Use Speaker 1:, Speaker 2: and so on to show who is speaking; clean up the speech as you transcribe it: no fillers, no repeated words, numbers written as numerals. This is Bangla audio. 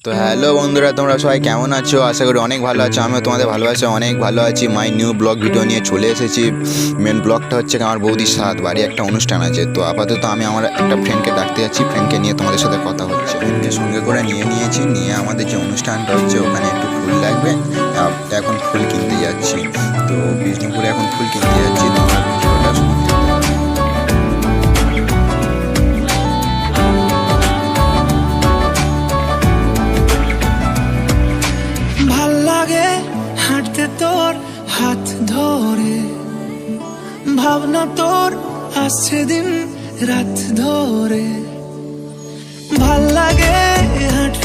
Speaker 1: তো হ্যালো বন্ধুরা, তোমরা সবাই কেমন আছো? আশা করি অনেক ভালো আছো। আমিও তোমাদের ভালোবাসা অনেক ভালো আছি। মাই নিউ ব্লগ ভিডিও নিয়ে চলে এসেছি। মেন ব্লগটা হচ্ছে আমার বৌদির সাথ বাড়ি একটা অনুষ্ঠান আছে। তো আপাতত আমি আমার একটা ফ্রেন্ডকে ডাকতে যাচ্ছি, ফ্রেন্ডকে নিয়ে তোমাদের সাথে কথা হচ্ছে। ফ্রেন্ডকে সঙ্গে করে নিয়েছি, নিয়ে আমাদের যে অনুষ্ঠানটা হচ্ছে ওখানে একটু ফুল লাগবে। এখন ফুল কিনতে যাচ্ছি। তো বিষ্ণুপুরে এখন ফুল কিনতে যাচ্ছি। তোমরা ভিডিওটা শুনতে থাকো।
Speaker 2: ভাল লাগে হাঁটতে তোর হাত ধরে, ভাবনা তোর আসছে দিন রাত ধরে। ভাল লাগে হাঁটতে